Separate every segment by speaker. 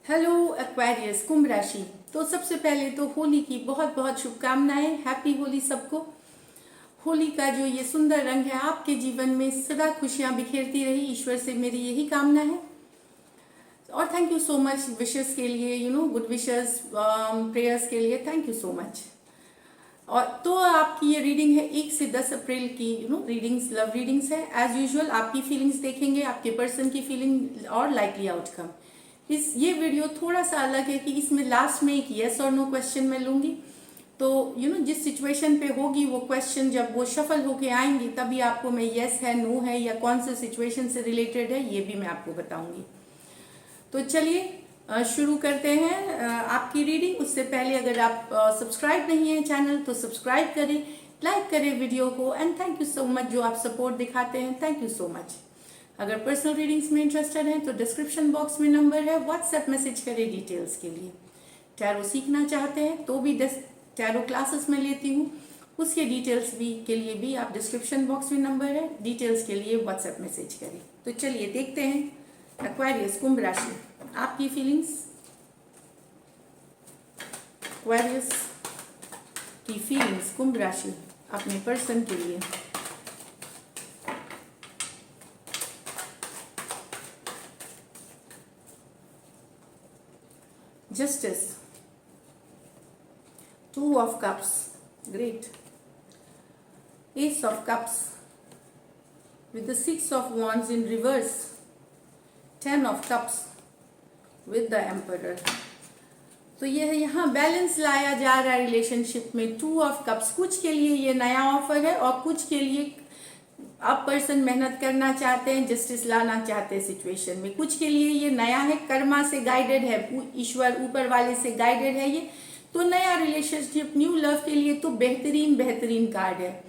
Speaker 1: Hello Aquarius कुंभ राशि। तो सबसे पहले तो होली की बहुत बहुत शुभकामनाएं। हैप्पी होली सबको। होली का जो ये सुंदर रंग है आपके जीवन में सदा खुशियां बिखेरती रही, ईश्वर से मेरी यही कामना है। और thank you so much wishes के लिए, गुड विशेस, प्रेयर्स के लिए थैंक यू सो मच। और तो आपकी ये रीडिंग है 1 से 10 अप्रैल की, रीडिंग्स लव रीडिंग्स है। एज यूजुअल आपकी फीलिंग्स देखेंगे, आपके पर्सन की फीलिंग और लाइकली आउटकम। ये वीडियो थोड़ा सा अलग है कि इसमें लास्ट में एक यस और नो क्वेश्चन मैं लूंगी। तो जिस सिचुएशन पे होगी वो क्वेश्चन, जब वो शफल होके आएंगी तभी आपको मैं यस है, नो है या कौन से सिचुएशन से रिलेटेड है ये भी मैं आपको बताऊंगी। तो चलिए शुरू करते हैं आपकी रीडिंग। उससे पहले अगर आप सब्सक्राइब नहीं है चैनल तो सब्सक्राइब करें, लाइक करें वीडियो को। And thank you so much जो आप सपोर्ट दिखाते हैं, थैंक यू सो मच। अगर पर्सनल रीडिंग्स में इंटरेस्टेड हैं तो डिस्क्रिप्शन बॉक्स में नंबर है, व्हाट्सएप मैसेज करें डिटेल्स के लिए। टैरो सीखना चाहते हैं तो भी टैरो क्लासेस में लेती हूँ, उसके डिटेल्स भी के लिए भी आप डिस्क्रिप्शन बॉक्स में नंबर है, डिटेल्स के लिए व्हाट्सएप मैसेज करें। तो चलिए देखते हैं एक्वेरियस कुंभ राशि आपकी फीलिंग्स। एक्वेरियस की फीलिंग्स कुंभ राशि अपने पर्सन के लिए। Justice, 2 of Cups, great. Ace of Cups with the 6 of Wands in reverse, 10 of Cups with the Emperor. तो यह यहाँ बैलेंस लाया जा रहा है रिलेशनशिप में। 2 ऑफ कप्स कुछ के लिए ये नया ऑफर है और कुछ के लिए आप पर्सन मेहनत करना चाहते हैं, जस्टिस लाना चाहते हैं सिचुएशन में। कुछ के लिए ये नया है, कर्मा से गाइडेड है, ईश्वर ऊपर वाले से गाइडेड है ये। तो नया रिलेशनशिप, न्यू लव के लिए तो बेहतरीन बेहतरीन कार्ड है।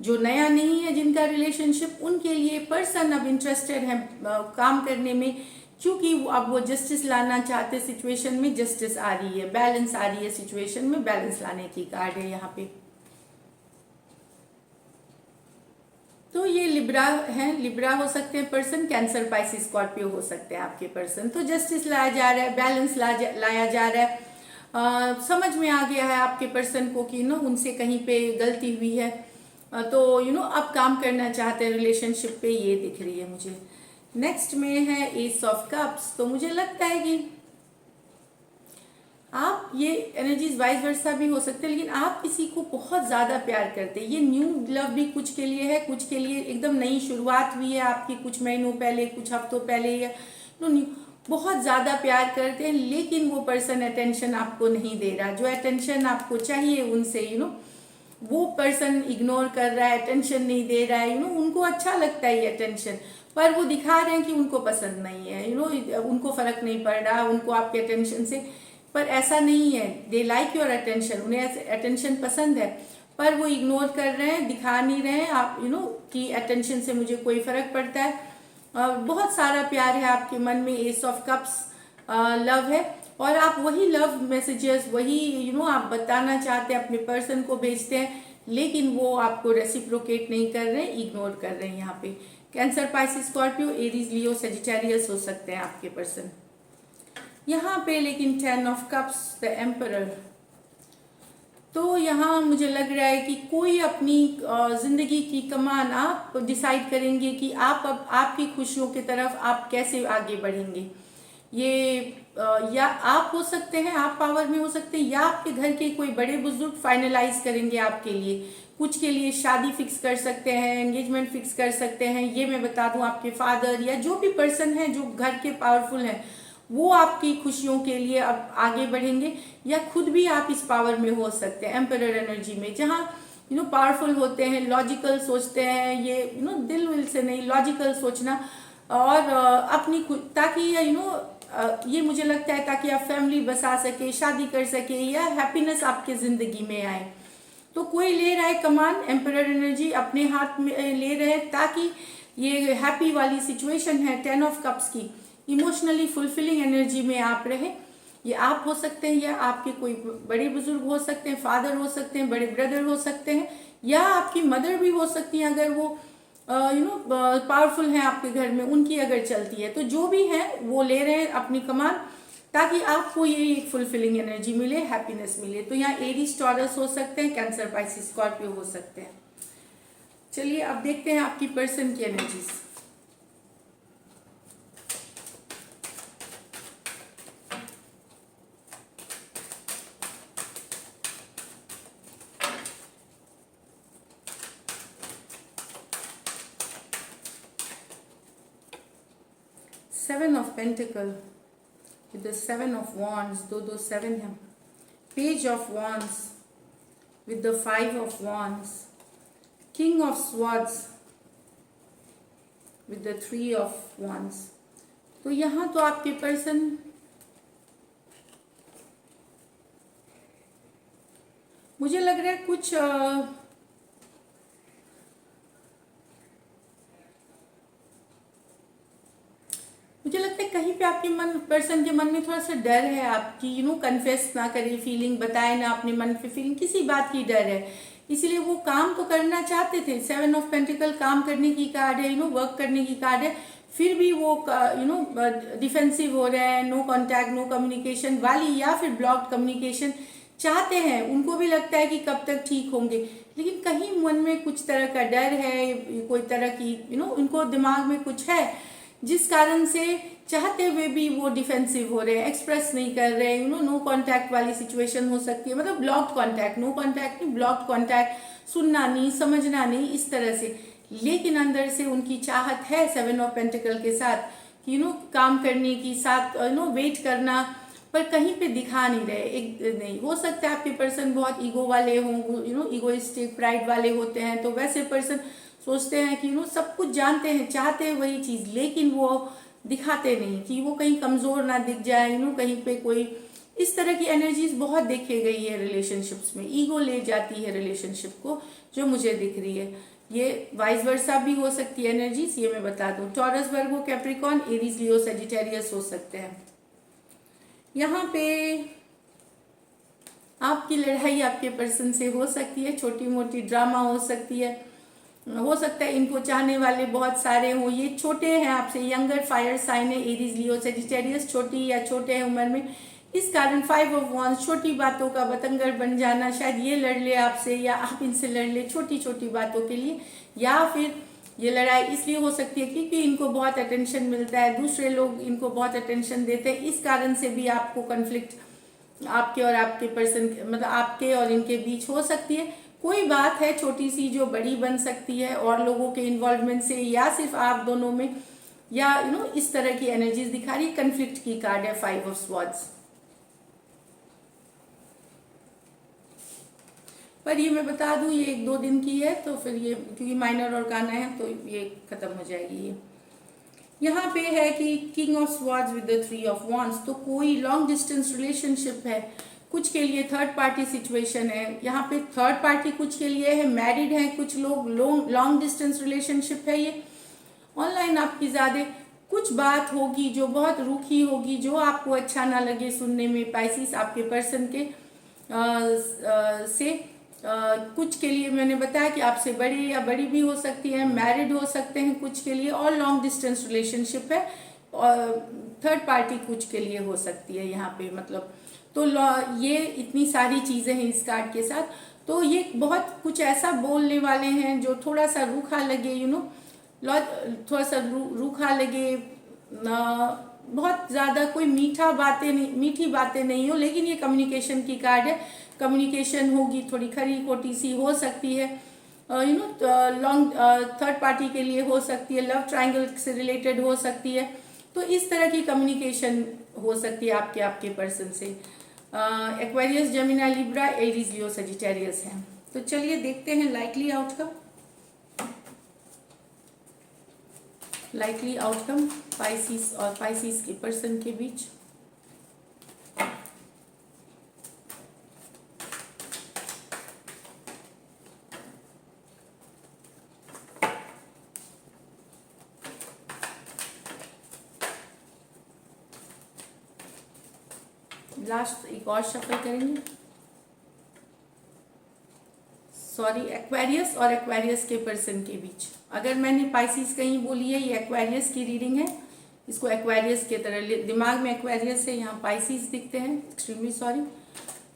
Speaker 1: जो नया नहीं है जिनका रिलेशनशिप, उनके लिए पर्सन अब इंटरेस्टेड है काम करने में, क्योंकि अब वो जस्टिस लाना चाहते सिचुएशन में। जस्टिस आ रही है, बैलेंस आ रही है सिचुएशन में, बैलेंस लाने की कार्ड है यहाँ पे। तो ये लिब्रा है, लिब्रा हो सकते हैं पर्सन, कैंसर, पाइसिस, स्कॉर्पियो हो सकते हैं आपके पर्सन। तो जस्टिस लाया जा रहा है, बैलेंस लाया जा रहा है। समझ में आ गया है आपके पर्सन को कि उनसे कहीं पे गलती हुई है। तो अब काम करना चाहते हैं रिलेशनशिप पे, ये दिख रही है मुझे। नेक्स्ट में है एस ऑफ कप्स। तो मुझे लगता है कि आप, ये एनर्जीज वाइस वर्सा भी हो सकते हैं, लेकिन आप किसी को बहुत ज्यादा प्यार करते हैं। ये न्यू लव भी कुछ के लिए है, कुछ के लिए एकदम नई शुरुआत हुई है आपकी कुछ महीनों पहले, कुछ हफ्तों पहले, या बहुत ज्यादा प्यार करते हैं। लेकिन वो पर्सन अटेंशन आपको नहीं दे रहा, जो अटेंशन आपको चाहिए उनसे, वो पर्सन इग्नोर कर रहा है, अटेंशन नहीं दे रहा है। उनको अच्छा लगता है ये अटेंशन, पर वो दिखा रहे हैं कि उनको पसंद नहीं है। उनको फर्क नहीं पड़ रहा उनको आपके अटेंशन से, पर ऐसा नहीं है। दे लाइक योर अटेंशन, उन्हें अटेंशन पसंद है, पर वो इग्नोर कर रहे हैं, दिखा नहीं रहे हैं आप कि अटेंशन से मुझे कोई फर्क पड़ता है। बहुत सारा प्यार है आपके मन में, एस ऑफ कप्स लव है। और आप वही लव मैसेजेस, वही आप बताना चाहते हैं अपने पर्सन को भेजते हैं, लेकिन वो आपको रेसिप्रोकेट नहीं कर रहे हैं, इग्नोर कर रहे हैं। यहाँ पे कैंसर, पाइसिस, स्कॉर्पियो, एरीज, लियो, सेजिटेरियस हो सकते हैं आपके पर्सन यहाँ पे। लेकिन 10 ऑफ कप्स, द एम्परर। तो यहाँ मुझे लग रहा है कि कोई अपनी जिंदगी की कमान आप डिसाइड करेंगे कि आप अब आपकी खुशियों की तरफ आप कैसे आगे बढ़ेंगे। ये या आप हो सकते हैं, आप पावर में हो सकते हैं, या आपके घर के कोई बड़े बुजुर्ग फाइनलाइज करेंगे आपके लिए। कुछ के लिए शादी फिक्स कर सकते हैं, एंगेजमेंट फिक्स कर सकते हैं। ये मैं बता दूं, आपके फादर या जो भी पर्सन है जो घर के पावरफुल हैं, वो आपकी खुशियों के लिए अब आगे बढ़ेंगे। या खुद भी आप इस पावर में हो सकते हैं, एम्परर एनर्जी में, जहाँ पावरफुल होते हैं, लॉजिकल सोचते हैं। ये दिल विल से नहीं, लॉजिकल सोचना। और अपनी ताकि ये मुझे लगता है ताकि आप फैमिली बसा सके, शादी कर सके, या हैप्पीनेस आपके जिंदगी में आए। तो कोई ले रहा है कमान, एम्परर एनर्जी अपने हाथ में ले रहे हैं, ताकि ये हैप्पी वाली सिचुएशन है 10 ऑफ कप्स की, इमोशनली फुलफिलिंग एनर्जी में आप रहे। ये आप हो सकते हैं, या आपके कोई बड़े बुजुर्ग हो सकते हैं, फादर हो सकते हैं, बड़े ब्रदर हो सकते हैं, या आपकी मदर भी हो सकती है अगर वो पावरफुल हैं आपके घर में, उनकी अगर चलती है। तो जो भी है वो ले रहे हैं अपनी कमान, ताकि आपको ये एक फुलफिलिंग एनर्जी मिले, हैप्पीनेस मिले। तो यहाँ एरीज टॉरस हो सकते हैं, कैंसर पाइसिस स्कॉर्पियो हो सकते हैं। चलिए अब देखते हैं आपकी पर्सन की energies. Seven of pentacle with the seven of wands, दो सेवन है। Page of wands with the five of wands, king of swords with the three of wands. तो यहाँ तो आपके पर्सन मुझे लग रहा है कुछ मुझे लगता है कहीं पे आपके पर्सन के मन में थोड़ा सा डर है आपकी, कन्फेस ना करे, फीलिंग बताए ना अपने मन पे फीलिंग, किसी बात की डर है। इसीलिए वो काम तो करना चाहते थे, सेवन ऑफ पेंटिकल काम करने की कार्ड है, वर्क करने की कार्ड है, फिर भी वो डिफेंसिव हो रहे हैं, नो कांटेक्ट नो कम्युनिकेशन वाली, या फिर ब्लॉक्ड कम्युनिकेशन चाहते हैं। उनको भी लगता है कि कब तक ठीक होंगे, लेकिन कहीं मन में कुछ तरह का डर है, कोई तरह की उनको दिमाग में कुछ है जिस कारण से चाहते हुए भी वो डिफेंसिव हो रहे हैं, एक्सप्रेस नहीं कर रहे हैं। नो कांटेक्ट वाली सिचुएशन हो सकती है, मतलब ब्लॉक्ड कांटेक्ट, नो कांटेक्ट नहीं, ब्लॉक्ड कांटेक्ट, सुनना नहीं, समझना नहीं, इस तरह से। लेकिन अंदर से उनकी चाहत है सेवन ऑफ पेंटिकल के साथ कि काम करने की, साथ वेट करना, पर कहीं पे दिखा नहीं रहे। एक नहीं हो सकता है आपके पर्सन बहुत ईगो वाले हों, ईगोइस्टिक प्राइड वाले होते हैं, तो वैसे पर्सन सोचते हैं कि सब कुछ जानते हैं, चाहते हैं वही चीज़, लेकिन वो दिखाते नहीं कि वो कहीं कमज़ोर ना दिख जाए, कहीं पे कोई इस तरह की एनर्जीज बहुत देखी गई है रिलेशनशिप्स में। ईगो ले जाती है रिलेशनशिप को, जो मुझे दिख रही है। ये वाइस वर्सा भी हो सकती है एनर्जीज, ये मैं बता दूं। टॉरस, वर्गो, कैप्रिकॉन, एरीज, लियो, सजिटेरियस हो सकते हैं। यहाँ पे आपकी लड़ाई आपके पर्सन से हो सकती है, छोटी मोटी ड्रामा हो सकती है, हो सकता है इनको चाहने वाले बहुत सारे हों। ये छोटे हैं आपसे, यंगर फायर साइन है, एरीज, लियो, सजिटेरियस, छोटी या छोटे हैं उम्र में, इस कारण फाइव ऑफ वॉन्ड्स, छोटी बातों का बतंगड़ बन जाना, शायद ये लड़ ले आपसे या आप इनसे लड़ ले छोटी छोटी बातों के लिए, या फिर ये लड़ाई इसलिए हो सकती है क्योंकि इनको बहुत अटेंशन मिलता है, दूसरे लोग इनको बहुत अटेंशन देते हैं, इस कारण से भी आपको कन्फ्लिक्ट आपके और आपके पर्सन, मतलब आपके और इनके बीच हो सकती है। कोई बात है छोटी सी जो बड़ी बन सकती है और लोगों के इन्वॉल्वमेंट से, या सिर्फ आप दोनों में, या इस तरह की एनर्जीज दिखा रही। कन्फ्लिक्ट की कार्ड है फाइव ऑफ स्वॉर्ड्स, पर ये मैं बता दूं ये 1-2 दिन की है, तो फिर ये क्योंकि माइनर और गाना है तो ये खत्म हो जाएगी। ये यहाँ पे है कि king of swords with the three of wands, तो कोई लॉन्ग डिस्टेंस रिलेशनशिप है, कुछ के लिए थर्ड पार्टी सिचुएशन है। यहाँ पे थर्ड पार्टी कुछ के लिए है, मैरिड है कुछ लोग, लॉन्ग डिस्टेंस रिलेशनशिप है ये। ऑनलाइन आपकी ज़्यादा कुछ बात होगी जो बहुत रूखी होगी, जो आपको अच्छा ना लगे सुनने में, पाइसिस आपके पर्सन के से कुछ के लिए मैंने बताया कि आपसे बड़ी या बड़ी भी हो सकती है, मैरिड हो सकते हैं कुछ के लिए, और लॉन्ग डिस्टेंस रिलेशनशिप है, और थर्ड पार्टी कुछ के लिए हो सकती है यहाँ पे, मतलब। तो ये इतनी सारी चीज़ें हैं इस कार्ड के साथ। तो ये बहुत कुछ ऐसा बोलने वाले हैं जो थोड़ा सा रूखा लगे, थोड़ा सा रूखा लगे, बहुत ज़्यादा कोई मीठी बातें नहीं हो, लेकिन ये कम्युनिकेशन की कार्ड है। कम्युनिकेशन होगी, थोड़ी खरी खोटी सी हो सकती है, लॉन्ग थर्ड पार्टी के लिए हो सकती है, लव ट्रायंगल से रिलेटेड हो सकती है। तो इस तरह की कम्युनिकेशन हो सकती है आपके पर्सन से। एक्वेरियस, जेमिनी, लिब्रा, एरीज, लियो, सजिटेरियस है। तो चलिए देखते हैं लाइकली आउटकम पाइसिस और पाइसिस के पर्सन के बीच। लास्ट एक और शफल करेंगे। सॉरी, एक्वेरियस और एक्वेरियस के पर्सन के बीच, अगर मैंने पाइसिस कहीं बोली है, ये एक्वेरियस की रीडिंग है, इसको एक्वेरियस की तरह दिमाग में एक्वेरियस है, यहाँ पाइसिस दिखते हैं, extremely sorry.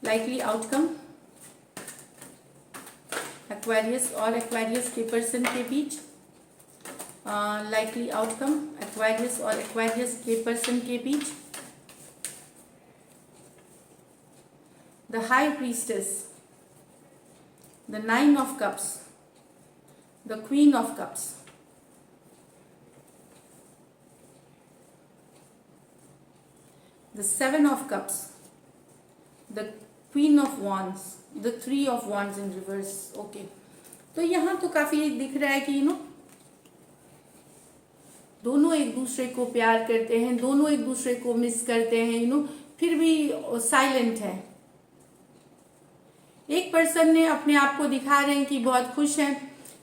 Speaker 1: Likely outcome Aquarius और एक्वेरियस के पर्सन के बीच, लाइकली आउटकम एक्वेरियस और एक्वेरियस के पर्सन के बीच। The high priestess, the 9 of cups, the queen of cups, the 7 of cups, the queen of wands, the 3 of wands in reverse. Okay, तो यहाँ तो काफी दिख रहा है कि दोनों एक दूसरे को प्यार करते हैं, दोनों एक दूसरे को मिस करते हैं, फिर भी साइलेंट है। एक पर्सन ने अपने आप को दिखा रहे हैं कि बहुत खुश हैं।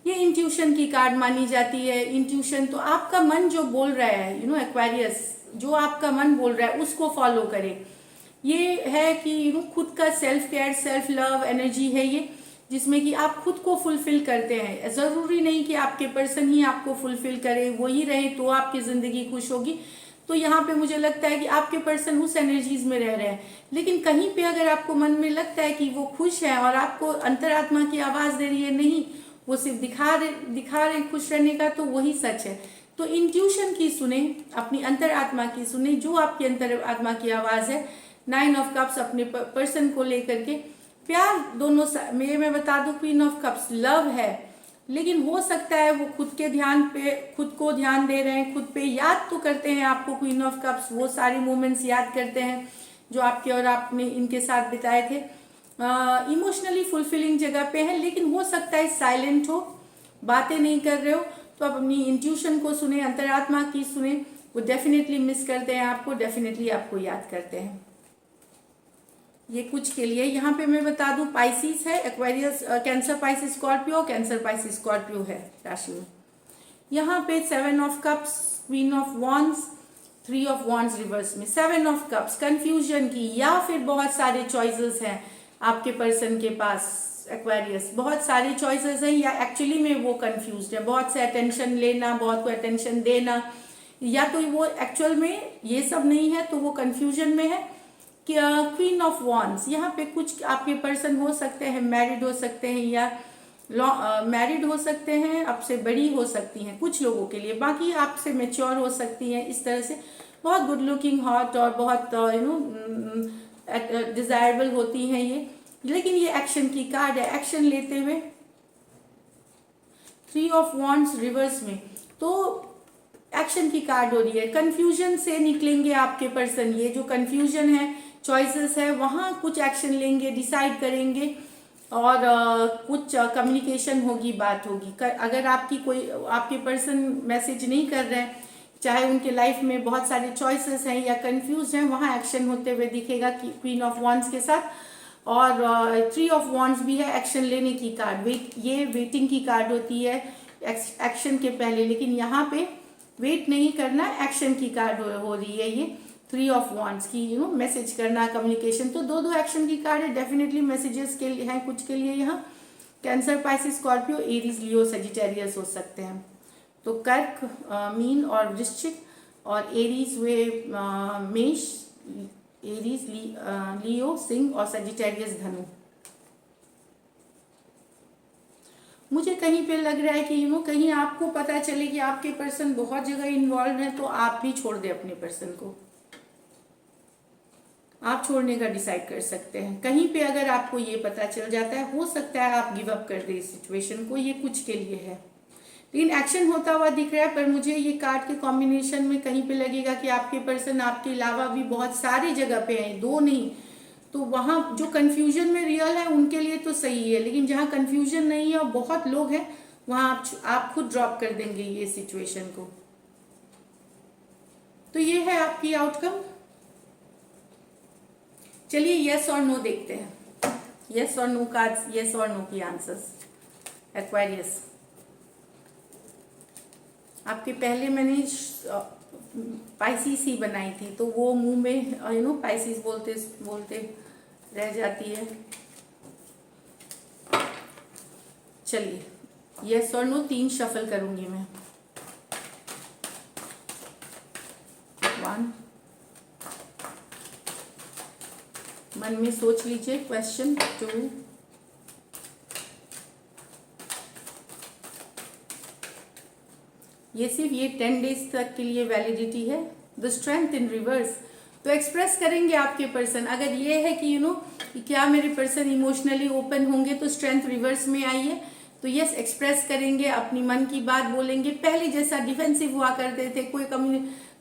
Speaker 1: ये इंट्यूशन की कार्ड मानी जाती है। इंट्यूशन तो आपका मन जो बोल रहा है, एक्वेरियस, जो आपका मन बोल रहा है उसको फॉलो करें। ये है कि खुद का self care, self love energy है ये, जिसमें कि आप खुद को फुलफिल करते हैं। जरूरी नहीं कि आपके पर्सन ही आपको फुलफिल करे, वो ही रहे तो आपकी जिंदगी खुश होगी। तो यहाँ पे मुझे लगता है कि आपके पर्सन उस एनर्जीज में रह रहे हैं, लेकिन कहीं पे अगर आपको मन में लगता है कि वो खुश है और आपको अंतरात्मा की आवाज दे रही है नहीं, वो सिर्फ दिखा रहे खुश रहने का, तो वही सच है। तो इंट्यूशन की सुने, अपनी अंतरात्मा की सुने, जो आपकी अंतरात्मा की आवाज है। 9 ऑफ कप्स अपने पर्सन को लेकर के प्यार दोनों मैं बता दूं, क्वीन ऑफ कप्स लव है, लेकिन हो सकता है वो खुद के ध्यान पे, खुद को ध्यान दे रहे हैं, खुद पे याद तो करते हैं आपको। क्वीन ऑफ कप्स वो सारे मोमेंट्स याद करते हैं जो आपके और आपने इनके साथ बिताए थे। इमोशनली फुलफिलिंग जगह पे है, लेकिन हो सकता है साइलेंट हो, बातें नहीं कर रहे हो। तो आप अपनी इंट्यूशन को सुने, अंतरात्मा की सुने। वो डेफिनेटली मिस करते हैं आपको, डेफिनेटली आपको याद करते हैं। ये कुछ के लिए यहाँ पे मैं बता दूं, पाइसिस है, Aquarius, cancer Pisces Scorpio, cancer Pisces Scorpio है राशि में। यहाँ पे 7 of cups, queen of wands, 3 of wands reverse में। 7 ऑफ कप्स कंफ्यूजन की, या फिर बहुत सारे चॉइसेस हैं आपके पर्सन के पास। एक्वेरियस बहुत सारे चॉइसेस हैं, या एक्चुअली में वो कंफ्यूज्ड है। बहुत से अटेंशन लेना, बहुत को अटेंशन देना, या तो वो एक्चुअल में ये सब नहीं है, तो वो कंफ्यूजन में है। क्वीन ऑफ वॉन्ड्स, यहाँ पे कुछ आपके पर्सन हो सकते हैं मैरिड हो सकते हैं, या मैरिड हो सकते हैं, आपसे बड़ी हो सकती हैं कुछ लोगों के लिए, बाकी आपसे मेच्योर हो सकती हैं। इस तरह से बहुत गुड लुकिंग, हॉट और बहुत डिजायरेबल होती हैं ये, लेकिन ये एक्शन की कार्ड है, एक्शन लेते हुए। 3 ऑफ वॉन्ड्स रिवर्स में, तो एक्शन की कार्ड हो रही है। कंफ्यूजन से निकलेंगे आपके पर्सन, ये जो कंफ्यूजन है, चॉइसेस है, वहां कुछ एक्शन लेंगे, डिसाइड करेंगे, और कुछ कम्युनिकेशन होगी, बात होगी। अगर आपके पर्सन मैसेज नहीं कर रहे हैं, चाहे उनके लाइफ में बहुत सारे चॉइसेस हैं या कंफ्यूज हैं, वहां एक्शन होते हुए दिखेगा क्वीन ऑफ वॉन्ड्स के साथ। और 3 ऑफ वॉन्ड्स भी है, एक्शन लेने की कार्ड। ये वेटिंग की कार्ड होती है एक्शन के पहले, लेकिन यहाँ पे वेट नहीं करना, एक्शन की कार्ड हो रही है ये 3 ऑफ वॉन्ड्स की, मैसेज करना, कम्युनिकेशन। तो दो एक्शन की कार्ड है, डेफिनेटली मैसेजेस के लिए हैं कुछ के लिए। यहाँ कैंसर, पाइसिस, स्कॉर्पियो, एरीज, लियो, सजिटेरियस हो सकते हैं। तो कर्क, मीन और वृश्चिक, और एरीज वे मेष, एरीज, लियो, सिंह, और सजिटेरियस धनु। मुझे कहीं पे लग रहा है कि कहीं आपको पता चले कि आपके पर्सन बहुत जगह इन्वॉल्व है, तो आप भी छोड़ दे अपने पर्सन को, आप छोड़ने का डिसाइड कर सकते हैं। कहीं पे अगर आपको ये पता चल जाता है, हो सकता है आप गिव अप कर दे इस सिचुएशन को। ये कुछ के लिए है, लेकिन एक्शन होता हुआ दिख रहा है। पर मुझे ये कार्ड के कॉम्बिनेशन में कहीं पे लगेगा कि आपके पर्सन आपके अलावा भी बहुत सारी जगह पे हैं, दो नहीं। तो वहां जो कंफ्यूजन में रियल है उनके लिए तो सही है, लेकिन जहां कंफ्यूजन नहीं है और बहुत लोग हैं, वहां आप खुद ड्रॉप कर देंगे ये सिचुएशन को। तो ये है आपकी आउटकम। चलिए यस और नो देखते हैं। यस और नो कार्ड्स, यस और नो की आंसर्स। एक्वेरियस, आपके पहले मैंने पाइसिस ही बनाई थी, तो वो मुंह में पाइसिस बोलते बोलते रह जाती है। चलिए यस और नो 3 शफल करूंगी मैं। 1, मन में सोच लीजिए। क्वेश्चन 2, ये सिर्फ ये 10 डेज तक के लिए वैलिडिटी है। द स्ट्रेंथ इन रिवर्स, तो एक्सप्रेस करेंगे आपके पर्सन। अगर ये है कि क्या मेरे पर्सन इमोशनली ओपन होंगे, तो स्ट्रेंथ रिवर्स में आई है। तो यस, एक्सप्रेस करेंगे, अपनी मन की बात बोलेंगे। पहले जैसा डिफेंसिव हुआ करते थे, कोई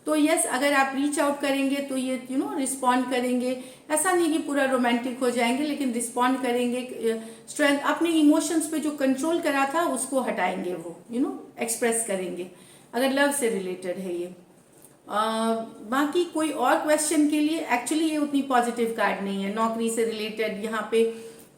Speaker 1: तो यस, अगर आप रीच आउट करेंगे तो ये रिस्पॉन्ड करेंगे। ऐसा नहीं कि पूरा रोमांटिक हो जाएंगे, लेकिन रिस्पॉन्ड करेंगे। स्ट्रेंथ, अपने इमोशंस पे जो कंट्रोल करा था उसको हटाएंगे, वो एक्सप्रेस करेंगे, अगर लव से रिलेटेड है ये। बाकी कोई और क्वेश्चन के लिए एक्चुअली ये उतनी पॉजिटिव कार्ड नहीं है। नौकरी से रिलेटेड यहाँ पे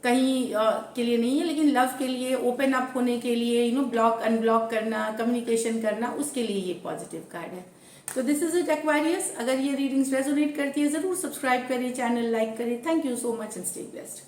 Speaker 1: कहीं के लिए नहीं है, लेकिन लव के लिए, ओपन अप होने के लिए, ब्लॉक अनब्लॉक करना, कम्युनिकेशन करना, उसके लिए ये पॉजिटिव कार्ड है। तो दिस इज इट एक्वेरियस। अगर ये रीडिंग्स रेजोनेट करती है, जरूर सब्सक्राइब करें, चैनल लाइक करें। Thank you so much and stay blessed.